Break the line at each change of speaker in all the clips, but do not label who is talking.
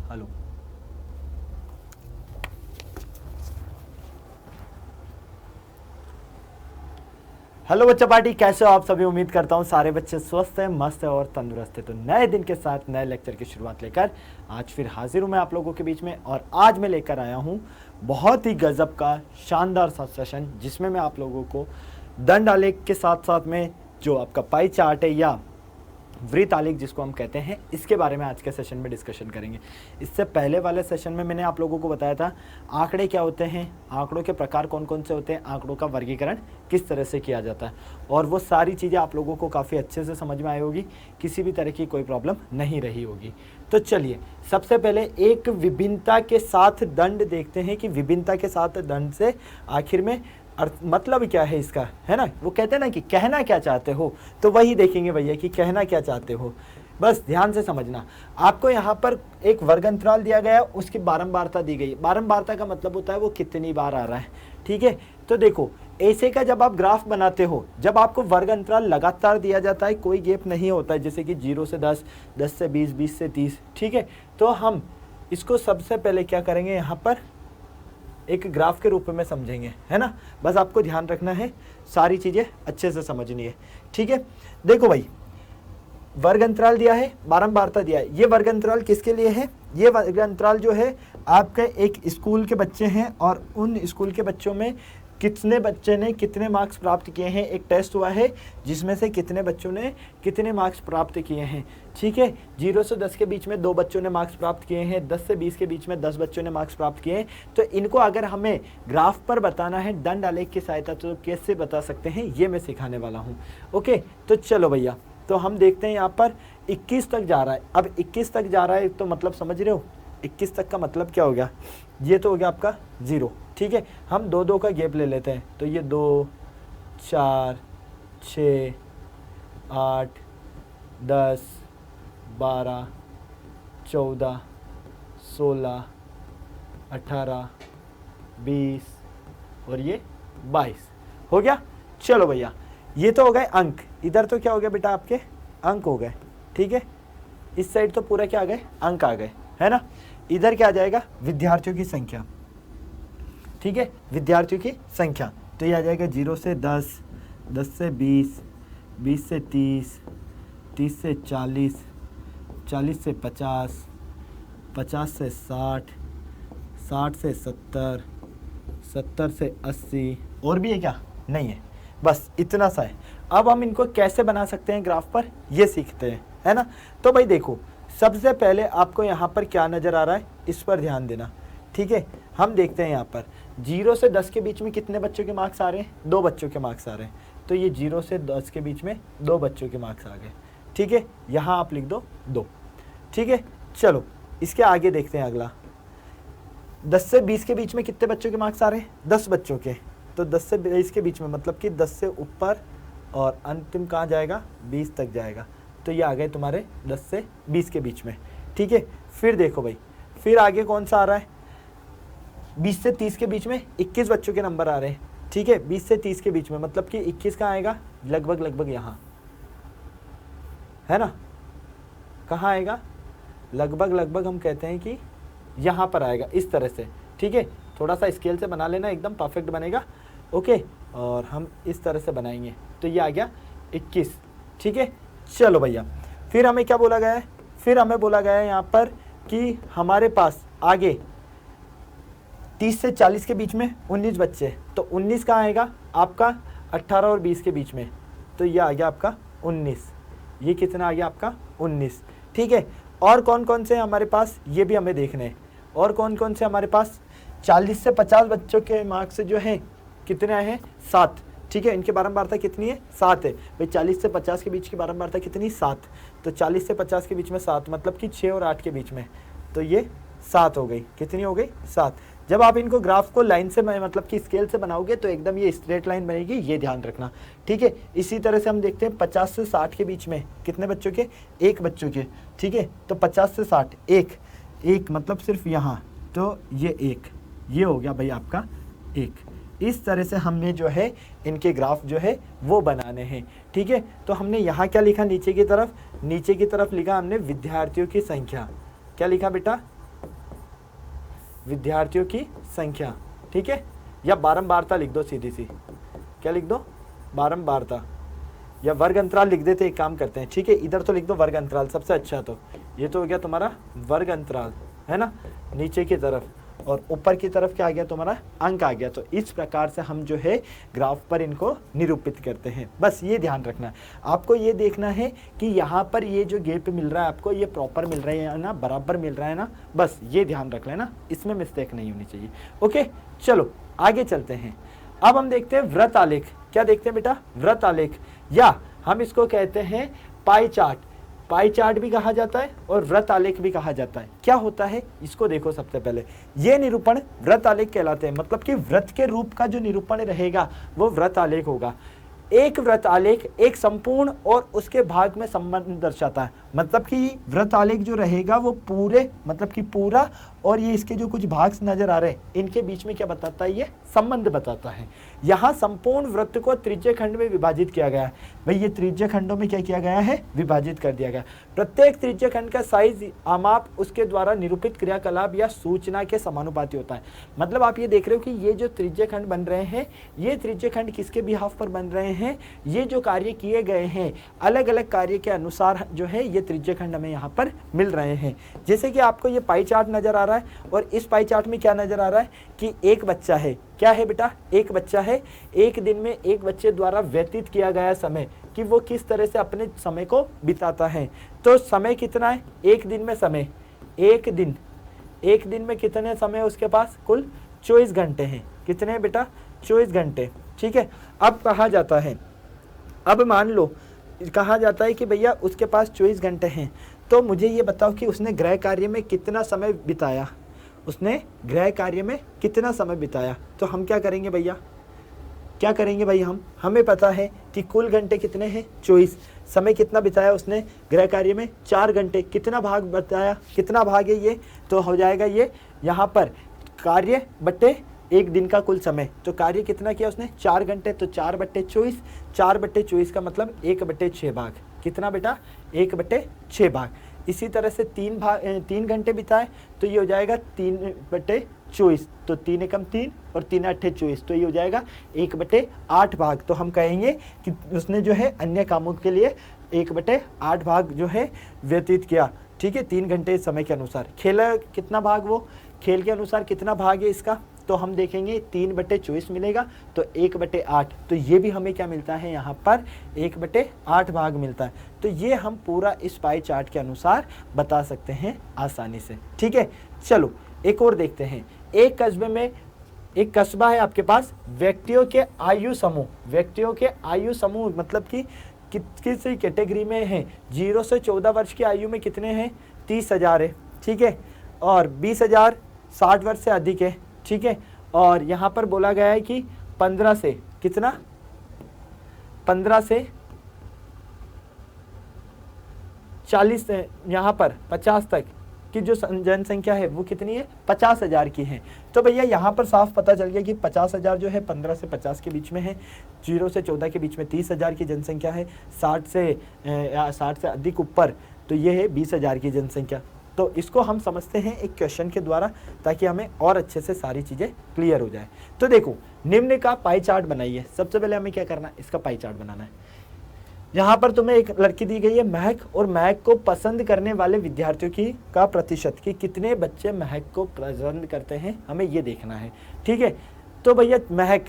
Hello. Hello बच्चा party, कैसे हो आप सभी। उम्मीद करता हूँ सारे बच्चे स्वस्थ हैं, मस्त हैं और तंदुरुस्त हैं। तो नए दिन के साथ नए लेक्चर की शुरुआत लेकर आज फिर हाजिर हूँ मैं आप लोगों के बीच में। और आज मैं लेकर आया हूँ बहुत ही गजब का शानदार सा सेशन, जिसमें मैं आप लोगों को दंड आलेख के साथ साथ में जो आपका पाई चार्ट है या वृत्त आलेख जिसको हम कहते हैं, इसके बारे में आज के सेशन में डिस्कशन करेंगे। इससे पहले वाले सेशन में मैंने आप लोगों को बताया था आंकड़े क्या होते हैं, आंकड़ों के प्रकार कौन कौन से होते हैं, आंकड़ों का वर्गीकरण किस तरह से किया जाता है, और वो सारी चीज़ें आप लोगों को काफ़ी अच्छे से समझ में आई होगी, किसी भी तरह की कोई प्रॉब्लम नहीं रही होगी। तो चलिए सबसे पहले एक विभिन्नता के साथ दंड देखते हैं कि विभिन्नता के साथ दंड से आखिर में अर्थ मतलब क्या है इसका, है ना। वो कहते हैं ना कि कहना क्या चाहते हो, तो वही देखेंगे भैया कि कहना क्या चाहते हो। बस ध्यान से समझना। आपको यहाँ पर एक वर्ग अंतराल दिया गया है, उसकी बारंबारता दी गई है। बारंबारता का मतलब होता है वो कितनी बार आ रहा है, ठीक है। तो देखो ऐसे का जब आप ग्राफ बनाते हो, जब आपको वर्ग अंतराल लगातार दिया जाता है, कोई गैप नहीं होता है, जैसे कि 0 से 10, 10 से 20, 20 से 30, ठीक है। तो हम इसको सबसे पहले क्या करेंगे, यहाँ पर एक ग्राफ के रूप में समझेंगे, है ना। बस आपको ध्यान रखना है, सारी चीज़ें अच्छे से समझनी है, ठीक है। देखो भाई, वर्ग अंतराल दिया है, बारंबारता दिया है। ये वर्ग अंतराल किसके लिए है, ये वर्ग अंतराल जो है आपके एक स्कूल के बच्चे हैं और उन स्कूल के बच्चों में कितने बच्चे ने कितने मार्क्स प्राप्त किए हैं। एक टेस्ट हुआ है जिसमें से कितने बच्चों ने कितने मार्क्स प्राप्त किए हैं, ठीक है। 0 से 10 के बीच में 2 बच्चों ने मार्क्स प्राप्त किए हैं, 10 से 20 के बीच में 10 बच्चों ने मार्क्स प्राप्त किए हैं। तो इनको अगर हमें ग्राफ पर बताना है दंड आलेख की सहायता, तो कैसे बता सकते हैं, ये मैं सिखाने वाला हूँ। ओके, तो चलो भैया, तो हम देखते हैं यहाँ पर 21 तक जा रहा है। अब 21 तक जा रहा है तो मतलब समझ रहे हो, 21 तक का मतलब क्या हो गया, ये तो हो गया आपका 0, ठीक है। हम 2-2 का गैप ले लेते हैं, तो ये 2, 4, 6, 8, 10, 12, 14, 16, 18, 20 और ये 22 हो गया। चलो भैया, ये तो हो गए अंक। इधर तो क्या हो गया बेटा, आपके अंक हो गए, ठीक है। इस साइड तो पूरा क्या आ गए, अंक आ गए, है ना। इधर क्या आ जाएगा, विद्यार्थियों की संख्या, ठीक है, विद्यार्थियों की संख्या। तो ये आ जाएगा 0 से 10, 10 से 20, 20 से 30, 30 से 40, 40 से 50, 50 से 60, 60 से 70, 70 से 80। और भी है क्या, नहीं है, बस इतना सा है। अब हम इनको कैसे बना सकते हैं ग्राफ पर, ये सीखते हैं, है ना। तो भाई देखो, सबसे पहले आपको यहाँ पर क्या नज़र आ रहा है, इस पर ध्यान देना, ठीक है। हम देखते हैं यहाँ पर 0 से 10 के बीच में कितने बच्चों के मार्क्स आ रहे हैं, 2 बच्चों के मार्क्स आ रहे हैं। तो ये 0 से 10 के बीच में 2 बच्चों के मार्क्स आ गए, ठीक है। यहाँ आप लिख दो 2, ठीक है। चलो इसके आगे देखते हैं अगला, 10 से 20 के बीच में कितने बच्चों के मार्क्स आ रहे हैं, 10 बच्चों के। तो 10 से 20 के बीच में मतलब कि 10 से ऊपर और अंतिम कहाँ जाएगा, 20 तक जाएगा। तो ये आ गए तुम्हारे 10 से 20 के बीच में, ठीक है। फिर देखो भाई, फिर आगे कौन सा आ रहा है, 20 से 30 के बीच में 21 बच्चों के नंबर आ रहे हैं, ठीक है। 20 से 30 के बीच में मतलब कि 21 कहाँ आएगा, लगभग लगभग यहाँ, है ना। कहाँ आएगा, लगभग लगभग हम कहते हैं कि यहाँ पर आएगा, इस तरह से, ठीक है। थोड़ा सा स्केल से बना लेना, एकदम परफेक्ट बनेगा, ओके। और हम इस तरह से बनाएंगे, तो ये आ गया 21, ठीक है। चलो भैया, फिर हमें क्या बोला गया है, फिर हमें बोला गया है यहाँ पर कि हमारे पास आगे 30 से 40 के बीच में 19 बच्चे। तो 19 कहाँ आएगा आपका, 18 और 20 के बीच में। तो ये आ गया आपका 19, ये कितना आ गया आपका 19, ठीक है। और कौन कौन से हमारे पास, ये भी हमें देखने हैं। और कौन कौन से हमारे पास 40 से 50 बच्चों के मार्क्स जो हैं कितने आए हैं, 7, ठीक है। इनकी बारंबारता कितनी है, 7 है भाई। 40 से 50 के बीच की बारंबारता कितनी, 7। तो 40 से 50 के बीच में 7 मतलब कि 6 और 8 के बीच में, तो ये 7 हो गई। कितनी हो गई, 7। जब आप इनको ग्राफ को लाइन से मतलब कि स्केल से बनाओगे तो एकदम ये स्ट्रेट लाइन बनेगी, ये ध्यान रखना, ठीक है। इसी तरह से हम देखते हैं 50 से 60 के बीच में कितने बच्चों के, 1 बच्चों के, ठीक है। तो 50 से 60 एक मतलब सिर्फ यहाँ, तो ये 1, ये हो गया भाई आपका 1। इस तरह से हमने जो है इनके ग्राफ जो है वो बनाने हैं, ठीक है। तो हमने यहाँ क्या लिखा, नीचे की तरफ लिखा हमने विद्यार्थियों की संख्या। क्या लिखा बेटा, विद्यार्थियों की संख्या, ठीक है, या बारंबारता लिख दो, सीधी सी क्या लिख दो, बारंबारता, या वर्ग अंतराल लिख देते, एक काम करते हैं, ठीक है, इधर तो लिख दो वर्ग अंतराल सबसे अच्छा, तो ये तो हो गया तुम्हारा वर्ग अंतराल, है ना, नीचे की तरफ, और ऊपर की तरफ क्या आ गया तुम्हारा, अंक आ गया। तो इस प्रकार से हम जो है ग्राफ पर इनको निरूपित करते हैं। बस ये ध्यान रखना है आपको, ये देखना है कि यहाँ पर ये जो गैप मिल रहा है आपको, ये प्रॉपर मिल रहा है ना, बराबर मिल रहा है ना, बस ये ध्यान रख लेना, इसमें मिस्टेक नहीं होनी चाहिए। ओके, चलो आगे चलते हैं। अब हम देखते हैं वृत्त आलेख। क्या देखते हैं बेटा, वृत्त आलेख, या हम इसको कहते हैं पाई चार्ट। पाई चार्ट भी कहा जाता है और वृत्त आलेख भी कहा जाता है। क्या होता है इसको देखो, सबसे पहले ये निरूपण वृत्त आलेख कहलाते हैं, मतलब कि वृत्त के रूप का जो निरूपण रहेगा वो वृत्त आलेख होगा। एक वृत्त आलेख एक संपूर्ण और उसके भाग में संबंध दर्शाता है, मतलब कि वृत्त आलेख जो रहेगा वो पूरे, मतलब कि पूरा, और ये इसके जो कुछ भाग नजर आ रहे हैं इनके बीच में क्या बताता है, ये संबंध बताता है। यहाँ संपूर्ण वृत्त को त्रिज्य खंड में विभाजित किया गया है। भाई ये त्रिज्य खंडों में क्या किया गया है, विभाजित कर दिया गया। प्रत्येक त्रिज्य खंड का साइज आमाप उसके द्वारा निरूपित क्रियाकलाप या सूचना के समानुपाती होता है। मतलब आप ये देख रहे हो कि ये जो त्रिज्य खंड बन रहे हैं, ये त्रिज्य खंड किसके बिहाफ पर बन रहे हैं, ये जो कार्य किए गए हैं अलग अलग कार्य के अनुसार जो है ये त्रिज्य खंड हमें यहाँ पर मिल रहे हैं। जैसे कि आपको ये पाई चार्ट नजर आ रहा है, और इस पाई चार्ट में क्या नजर आ रहा है कि एक बच्चा है। क्या है बेटा, एक बच्चा है। एक दिन में एक बच्चे द्वारा व्यतीत किया गया समय, कि वो किस तरह से अपने समय को बिताता है। तो समय कितना है एक दिन में, समय एक दिन में कितने समय है उसके पास, कुल 24 घंटे हैं। कितने हैं बेटा, 24 घंटे, ठीक है। अब कहा जाता है, अब मान लो कहा जाता है कि भैया उसके पास 24 घंटे हैं, तो मुझे ये बताओ कि उसने गृह कार्य में कितना समय बिताया, उसने गृह कार्य में कितना समय बिताया। तो हम क्या करेंगे भैया, क्या करेंगे भाई, हमें पता है कि कुल घंटे कितने हैं 24, समय कितना बिताया उसने गृह कार्य में 4 घंटे, कितना भाग बताया, कितना भाग है ये, तो हो जाएगा ये यहाँ पर कार्य बट्टे एक दिन का कुल समय। तो कार्य कितना किया उसने, 4 घंटे, तो 4/24, 4/24 का मतलब 1/6 भाग। कितना बेटा, 1/6 भाग। इसी तरह से 3 घंटे बिताए, तो ये हो जाएगा 3/24, तो 3 एकम 3 और 3 अट्ठे 24, तो ये हो जाएगा 1/8 भाग। तो हम कहेंगे कि उसने जो है अन्य कामों के लिए 1/8 भाग जो है व्यतीत किया, ठीक है, 3 घंटे समय के अनुसार। खेल कितना भाग, वो खेल के अनुसार कितना भाग है इसका, तो हम देखेंगे 3/24 मिलेगा, तो 1/8, तो ये भी हमें क्या मिलता है यहाँ पर 1/8 भाग मिलता है। तो ये हम पूरा इस पाई चार्ट के अनुसार बता सकते हैं आसानी से, ठीक है। चलो एक और देखते हैं। एक कस्बे में, एक कस्बा है आपके पास, व्यक्तियों के आयु समूह, व्यक्तियों के आयु समूह मतलब कि किस कैटेगरी में है, 0 से 14 वर्ष की आयु में कितने हैं, 30,000 है, ठीक है, और 20,000 60 वर्ष से अधिक है, ठीक है। और यहाँ पर बोला गया है कि 15 से कितना, 15 से 40, यहाँ पर 50 तक की जो जनसंख्या है वो कितनी है, 50,000 की है। तो भैया यहाँ पर साफ पता चल गया कि 50,000 जो है 15 से 50 के बीच में है, 0 से 14 के बीच में 30,000 की जनसंख्या है, 60 से अधिक ऊपर तो ये है 20,000 की जनसंख्या। तो इसको हम समझते हैं एक क्वेश्चन के द्वारा, ताकि हमें और अच्छे से सारी चीज़ें क्लियर हो जाए। तो देखो, निम्न का पाई चार्ट बनाइए। सबसे पहले हमें क्या करना है, इसका पाई चार्ट बनाना है। यहाँ पर तुम्हें एक लड़की दी गई है महक, और महक को पसंद करने वाले विद्यार्थियों की का प्रतिशत, कि कितने बच्चे महक को पसंद करते हैं, हमें ये देखना है, ठीक है। तो भैया महक,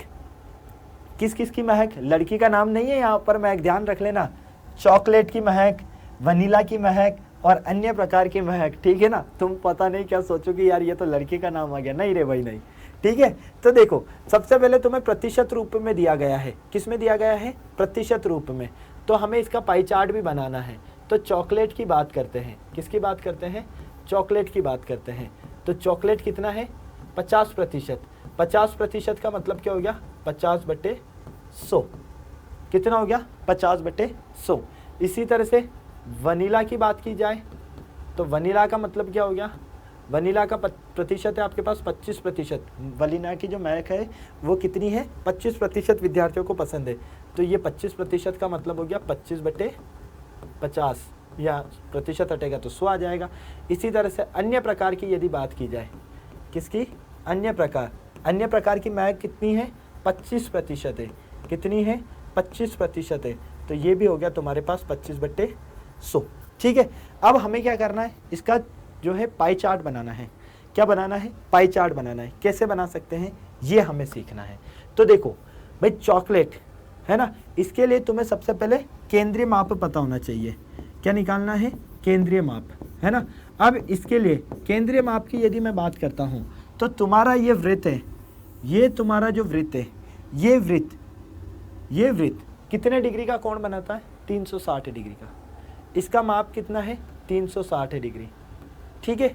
किस किस की महक, लड़की का नाम नहीं है यहाँ पर महक, ध्यान रख लेना। चॉकलेट की महक, वनीला की महक और अन्य प्रकार की महक, ठीक है ना। तुम पता नहीं क्या सोचोगे यार ये तो लड़के का नाम आ गया, नहीं रे भाई नहीं, ठीक है। तो देखो सबसे पहले तुम्हें प्रतिशत रूप में दिया गया है, किस में दिया गया है, प्रतिशत रूप में। तो हमें इसका पाई चार्ट भी बनाना है। तो चॉकलेट की बात करते हैं, किसकी बात करते हैं, चॉकलेट की बात करते हैं। तो चॉकलेट कितना है, 50%। 50% का मतलब क्या हो गया, 50/100, कितना हो गया, 50/100। इसी तरह से वनीला की बात की जाए तो वनीला का मतलब क्या हो गया, वनीला का प्रतिशत है आपके पास 25%। वनीला की जो महक है वो कितनी है, 25% विद्यार्थियों को पसंद है। तो ये 25% का मतलब हो गया 25/50, या प्रतिशत हटेगा तो 100 आ जाएगा। इसी तरह से अन्य प्रकार की यदि बात की जाए, किसकी? अन्य प्रकार। अन्य प्रकार की महक कितनी है? 25% है। कितनी है? 25% है। तो ये भी हो गया तुम्हारे पास 25/100। ठीक है, अब हमें क्या करना है, इसका जो है पाई चार्ट बनाना है। क्या बनाना है? पाई चार्ट बनाना है। कैसे बना सकते हैं ये हमें सीखना है। तो देखो भाई, चॉकलेट है ना, इसके लिए तुम्हें सबसे पहले केंद्रीय माप पता होना चाहिए। क्या निकालना है? केंद्रीय माप, है ना। अब इसके लिए केंद्रीय माप की यदि मैं बात करता हूँ तो तुम्हारा ये वृत्त है, ये तुम्हारा जो वृत्त है, ये वृत्त कितने डिग्री का कोण बनाता है? 360 डिग्री का। इसका माप कितना है? 360 डिग्री। ठीक है,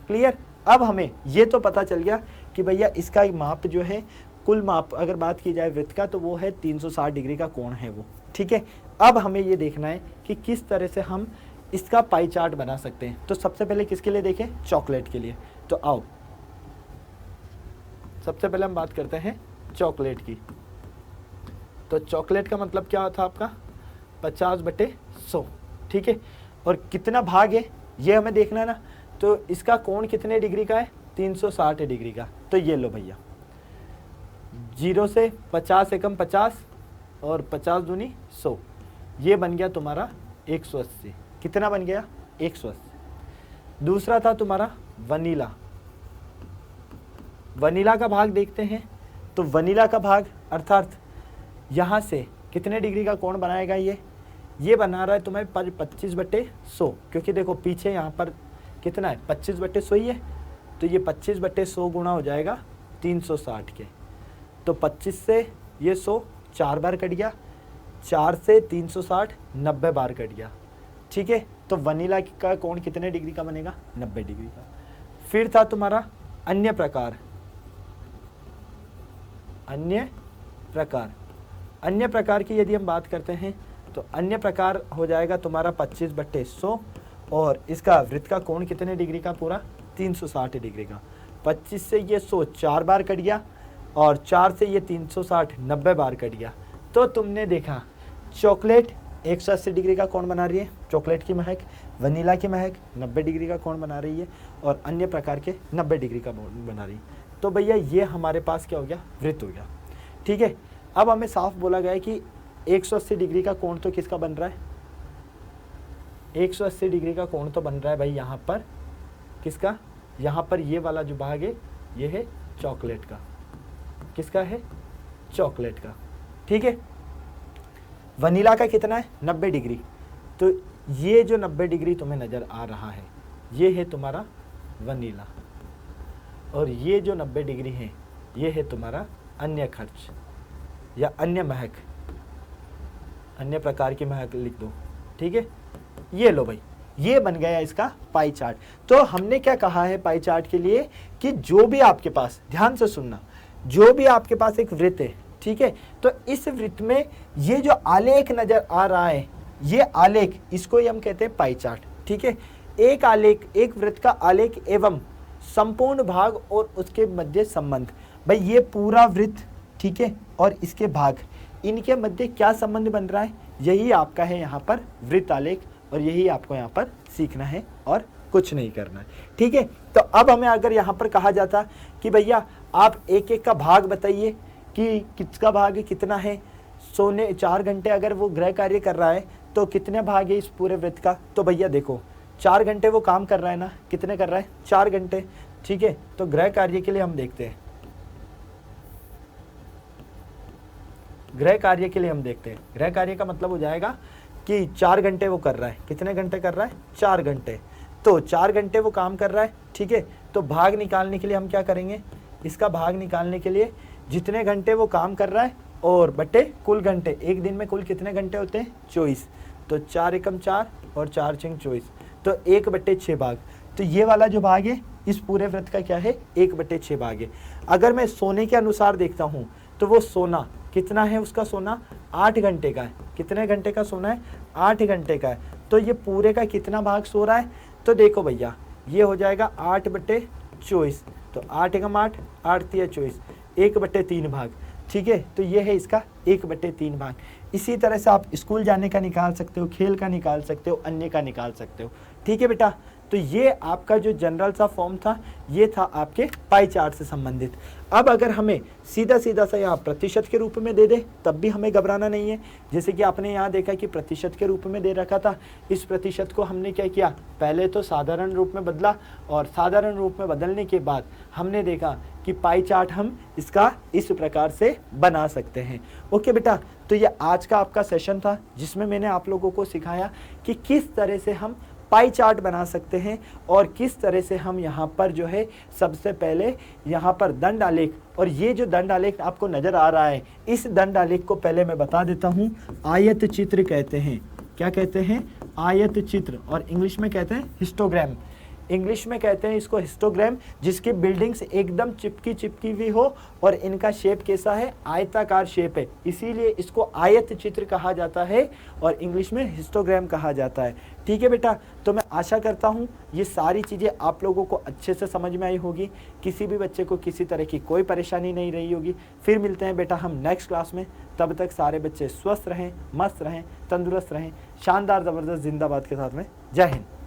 क्लियर। अब हमें ये तो पता चल गया कि भैया इसका माप जो है, कुल माप अगर बात की जाए वृत्त का, तो वो है 360 डिग्री का कोण है वो। ठीक है, अब हमें ये देखना है कि किस तरह से हम इसका पाई चार्ट बना सकते हैं। तो सबसे पहले किसके लिए देखें? चॉकलेट के लिए। तो आओ सबसे पहले हम बात करते हैं चॉकलेट की। तो चॉकलेट का मतलब क्या था आपका? 50/100। ठीक है, और कितना भाग है ये हमें देखना है ना। तो इसका कोण कितने डिग्री का है? 360 डिग्री का। तो ये लो भैया, 0 से 50 एकम 50 और 50 दूनी 100, ये बन गया तुम्हारा 180। कितना बन गया? 180। दूसरा था तुम्हारा वनीला। वनीला का भाग देखते हैं। तो वनीला का भाग अर्थात यहाँ से कितने डिग्री का कोण बनाएगा? ये बना रहा है तुम्हें 25/100, क्योंकि देखो पीछे यहाँ पर कितना है? 25/100 ही है। तो ये 25/100 गुणा हो जाएगा 360 के। तो 25 से ये 100 4 बार कट गया, 4 से 360 90 बार कट गया। ठीक है, तो वनीला का कोण कितने डिग्री का बनेगा? 90 डिग्री का। फिर था तुम्हारा अन्य प्रकार। अन्य प्रकार की यदि हम बात करते हैं तो अन्य प्रकार हो जाएगा तुम्हारा 25/100, और इसका वृत्त का कोण कितने डिग्री का? पूरा 360 डिग्री का। 25 से ये 100 4 बार कट गया, और 4 से ये 360 90 बार कट गया। तो तुमने देखा चॉकलेट 180 डिग्री का कोण बना रही है, चॉकलेट की महक। वनीला की महक 90 डिग्री का कोण बना रही है, और अन्य प्रकार के 90 डिग्री का बना रही है। तो भैया ये हमारे पास क्या हो गया? वृत्त हो गया। ठीक है, अब हमें साफ बोला गया है कि 180 डिग्री का कोण तो किसका बन रहा है? 180 डिग्री का कोण तो बन रहा है भाई यहाँ पर किसका? यहाँ पर ये वाला जो भाग है ये है चॉकलेट का। किसका है? चॉकलेट का। ठीक है, वनीला का कितना है? 90 डिग्री। तो ये जो 90 डिग्री तुम्हें नज़र आ रहा है ये है तुम्हारा वनीला, और ये जो 90 डिग्री है ये है तुम्हारा अन्य खर्च या अन्य महक, अन्य प्रकार की महक लिख दो। ठीक है, ये लो भाई, ये बन गया इसका पाई चार्ट। तो हमने क्या कहा है पाई चार्ट के लिए कि जो भी आपके पास, ध्यान से सुनना, जो भी आपके पास एक वृत्त है, ठीक है, तो इस वृत्त में ये जो आलेख नजर आ रहा है, ये आलेख, इसको ही हम कहते हैं पाई चार्ट। ठीक है, एक आलेख, एक वृत्त का आलेख एवं संपूर्ण भाग और उसके मध्य संबंध। भाई ये पूरा वृत्त, ठीक है, और इसके भाग, इनके मध्य क्या संबंध बन रहा है, यही आपका है यहाँ पर वृत्त आलेख, और यही आपको यहाँ पर सीखना है और कुछ नहीं करना है। ठीक है, तो अब हमें अगर यहाँ पर कहा जाता कि भैया आप एक एक का भाग बताइए कि किसका भाग कितना है, सोने 4 घंटे अगर वो गृह कार्य कर रहा है तो कितने भाग है इस पूरे वृत्त का। तो भैया देखो 4 घंटे वो काम कर रहा है ना, कितने कर रहा है? 4 घंटे। ठीक है, तो गृह कार्य के लिए हम देखते हैं, गृह कार्य के लिए हम देखते हैं, गृह कार्य का मतलब हो जाएगा कि 4 घंटे वो कर रहा है। कितने घंटे कर रहा है? 4 घंटे। तो 4 घंटे वो काम कर रहा है। ठीक है, तो भाग निकालने के लिए हम क्या करेंगे? इसका भाग निकालने के लिए जितने घंटे वो काम कर रहा है और बटे कुल घंटे, एक दिन में कुल कितने घंटे होते हैं? 24। तो 4 एकम 4 और 4 छंग 24, तो 1/6 भाग। तो ये वाला जो भाग है इस पूरे वृत्त का क्या है? 1/6 भाग है। अगर मैं सोने के अनुसार देखता हूँ तो वो सोना कितना है? उसका सोना 8 घंटे का है। कितने घंटे का सोना है? 8 घंटे का है। तो ये पूरे का कितना भाग सो रहा है? तो देखो भैया ये हो जाएगा 8/24, तो 8 एकम 8, 8 तिया 24, 1/3 भाग। ठीक है, तो ये है इसका 1/3 भाग। इसी तरह से आप स्कूल जाने का निकाल सकते हो, खेल का निकाल सकते हो, अन्य का निकाल सकते हो। ठीक है बेटा, तो ये आपका जो जनरल सा फॉर्म था ये था आपके पाई चार्ट से संबंधित। अब अगर हमें सीधा सीधा सा यहाँ प्रतिशत के रूप में दे दे तब भी हमें घबराना नहीं है। जैसे कि आपने यहाँ देखा कि प्रतिशत के रूप में दे रखा था, इस प्रतिशत को हमने क्या किया, पहले तो साधारण रूप में बदला और साधारण रूप में बदलने के बाद हमने देखा कि पाई चार्ट हम इसका इस प्रकार से बना सकते हैं। ओके बेटा, तो ये आज का आपका सेशन था जिसमें मैंने आप लोगों को सिखाया कि किस तरह से हम पाई चार्ट बना सकते हैं और किस तरह से हम यहाँ पर जो है सबसे पहले यहाँ पर दंड आलेख, और ये जो दंड आलेख आपको नजर आ रहा है इस दंड आलेख को पहले मैं बता देता हूँ, आयत चित्र कहते हैं। क्या कहते हैं? आयत चित्र, और इंग्लिश में कहते हैं हिस्टोग्राम। इंग्लिश में कहते हैं इसको हिस्टोग्राम, जिसकी बिल्डिंग्स एकदम चिपकी चिपकी हुई हो और इनका शेप कैसा है, आयताकार शेप है, इसीलिए इसको आयत चित्र कहा जाता है और इंग्लिश में हिस्टोग्राम कहा जाता है। ठीक है बेटा, तो मैं आशा करता हूँ ये सारी चीज़ें आप लोगों को अच्छे से समझ में आई होगी, किसी भी बच्चे को किसी तरह की कोई परेशानी नहीं रही होगी। फिर मिलते हैं बेटा हम नेक्स्ट क्लास में, तब तक सारे बच्चे स्वस्थ रहें, मस्त रहें, तंदुरुस्त रहें, शानदार ज़बरदस्त जिंदाबाद के साथ में। जय हिंद।